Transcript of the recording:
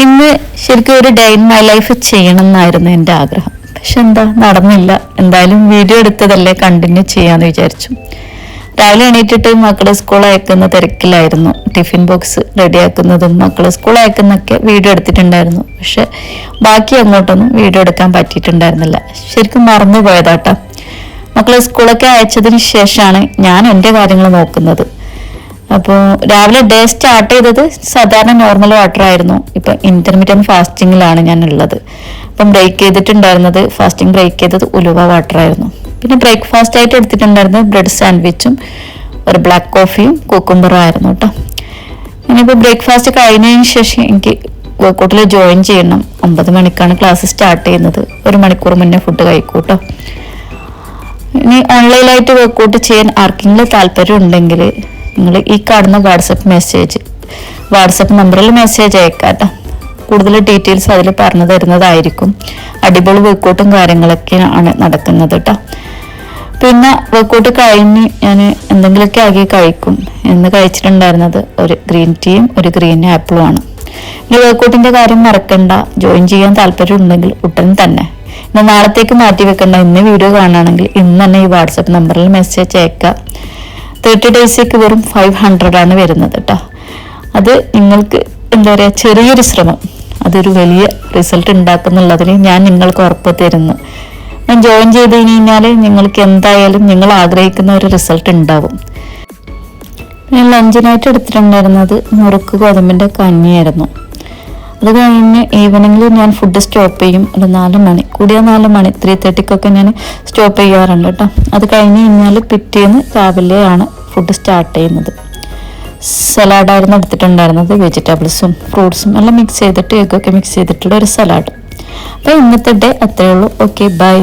ഇന്ന് ശരിക്കും ഒരു ഡേ ഇൻ മൈ ലൈഫ് ചെയ്യണം എന്നായിരുന്നു എൻ്റെ ആഗ്രഹം. പക്ഷെ എന്താ നടന്നില്ല. എന്തായാലും വീഡിയോ എടുത്തതല്ലേ, കണ്ടിന്യൂ ചെയ്യാന്ന് വിചാരിച്ചു. രാവിലെ എണീറ്റിട്ട് മക്കളെ സ്കൂൾ അയക്കുന്ന തിരക്കിലായിരുന്നു. ടിഫിൻ ബോക്സ് റെഡിയാക്കുന്നതും മക്കളെ സ്കൂൾ അയക്കുന്നൊക്കെ വീഡിയോ എടുത്തിട്ടുണ്ടായിരുന്നു. പക്ഷെ ബാക്കി അങ്ങോട്ടൊന്നും വീഡിയോ എടുക്കാൻ പറ്റിയിട്ടുണ്ടായിരുന്നില്ല. ശരിക്കും മറന്നു പോയതാട്ടാ. മക്കളെ സ്കൂളൊക്കെ അയച്ചതിന് ശേഷമാണ് ഞാൻ എൻ്റെ കാര്യങ്ങൾ നോക്കുന്നത്. അപ്പോൾ രാവിലെ ഡേ സ്റ്റാർട്ട് ചെയ്തത് സാധാരണ നോർമൽ വാട്ടർ ആയിരുന്നു. ഇപ്പം ഇന്റർമീഡിയറ്റ് ഫാസ്റ്റിങ്ങിലാണ് ഞാൻ ഉള്ളത്. അപ്പം ബ്രേക്ക് ചെയ്തിട്ടുണ്ടായിരുന്നത്, ഫാസ്റ്റിംഗ് ബ്രേക്ക് ചെയ്തത് ഉലുവ വാട്ടർ ആയിരുന്നു. പിന്നെ ബ്രേക്ക്ഫാസ്റ്റ് ആയിട്ട് എടുത്തിട്ടുണ്ടായിരുന്നത് ബ്രെഡ് സാൻഡ്വിച്ചും ഒരു ബ്ലാക്ക് കോഫിയും കുക്കുംബറും ആയിരുന്നു കേട്ടോ. ഇനിയിപ്പോൾ ബ്രേക്ക്ഫാസ്റ്റ് കഴിഞ്ഞതിന് ശേഷം എനിക്ക് വർക്കൗട്ടിൽ ജോയിൻ ചെയ്യണം. 9 മണിക്കാണ് ക്ലാസ് സ്റ്റാർട്ട് ചെയ്യുന്നത്. 1 മണിക്കൂർ മുന്നേ ഫുഡ് കഴിക്കൂട്ടോ. ഇനി ഓൺലൈനായിട്ട് വർക്കൗട്ട് ചെയ്യാൻ ആർക്കെങ്കിലും താല്പര്യം ഉണ്ടെങ്കിൽ നിങ്ങൾ ഈ കാണുന്ന വാട്സപ്പ് നമ്പറിൽ മെസ്സേജ് അയക്കാട്ടോ. കൂടുതൽ ഡീറ്റെയിൽസ് അതിൽ പറഞ്ഞു തരുന്നതായിരിക്കും. അടിപൊളി വർക്കൗട്ടും കാര്യങ്ങളൊക്കെ ആണ് നടക്കുന്നത് കേട്ടോ. പിന്നെ വർക്കൗട്ട് കഴിഞ്ഞ് ഞാൻ എന്തെങ്കിലുമൊക്കെ ആക്കി കഴിക്കും. എന്ന് കഴിച്ചിട്ടുണ്ടായിരുന്നത് ഒരു ഗ്രീൻ ടീയും ഒരു ഗ്രീൻ ആപ്പിളും ആണ്. ഈ വർക്കൗട്ടിന്റെ കാര്യം മറക്കണ്ട. ജോയിൻ ചെയ്യാൻ താല്പര്യം ഉണ്ടെങ്കിൽ ഉടൻ തന്നെ, ഇന്ന് നാളത്തേക്ക് മാറ്റി വെക്കണ്ട. ഇന്ന് വീഡിയോ കാണുകയാണെങ്കിൽ ഇന്ന് തന്നെ ഈ വാട്സപ്പ് നമ്പറിൽ മെസ്സേജ് അയക്കുക. 30 ഡേയ്സിലേക്ക് വെറും 500 ആണ് വരുന്നത് കേട്ടോ. അത് നിങ്ങൾക്ക് എന്താ പറയുക, ചെറിയൊരു ശ്രമം അതൊരു വലിയ റിസൾട്ട് ഉണ്ടാക്കുന്നുള്ളതിന് ഞാൻ നിങ്ങൾക്ക് ഉറപ്പ് തരുന്നു. ഞാൻ ജോയിൻ ചെയ്ത് കഴിഞ്ഞാൽ നിങ്ങൾക്ക് എന്തായാലും നിങ്ങൾ ആഗ്രഹിക്കുന്ന ഒരു റിസൾട്ട് ഉണ്ടാവും. ഞാൻ ലഞ്ചിനായിട്ട് എടുത്തിട്ടുണ്ടായിരുന്നത് മുറുക്ക് ഗോതമ്പിൻ്റെ കഞ്ഞിയായിരുന്നു. അത് കഴിഞ്ഞ് ഈവനിങ്ങിൽ ഞാൻ ഫുഡ് സ്റ്റോപ്പ് ചെയ്യും. ഒരു 4 മണി, കൂടിയ 4 മണി, 3:30 ഞാൻ സ്റ്റോപ്പ് ചെയ്യാറുണ്ട് കേട്ടോ. അത് കഴിഞ്ഞ് കഴിഞ്ഞാൽ പിറ്റേന്ന് രാവിലെയാണ് ഫുഡ് സ്റ്റാർട്ട് ചെയ്യുന്നത്. സലാഡായിരുന്നു എടുത്തിട്ടുണ്ടായിരുന്നത്. വെജിറ്റബിൾസും ഫ്രൂട്ട്സും എല്ലാം മിക്സ് ചെയ്തിട്ട്, എഗ്ഗൊക്കെ മിക്സ് ചെയ്തിട്ടുള്ള ഒരു സലാഡ്. അപ്പോൾ ഇന്നത്തെ ഡേ അത്രയേ ഉള്ളൂ. Okay, by.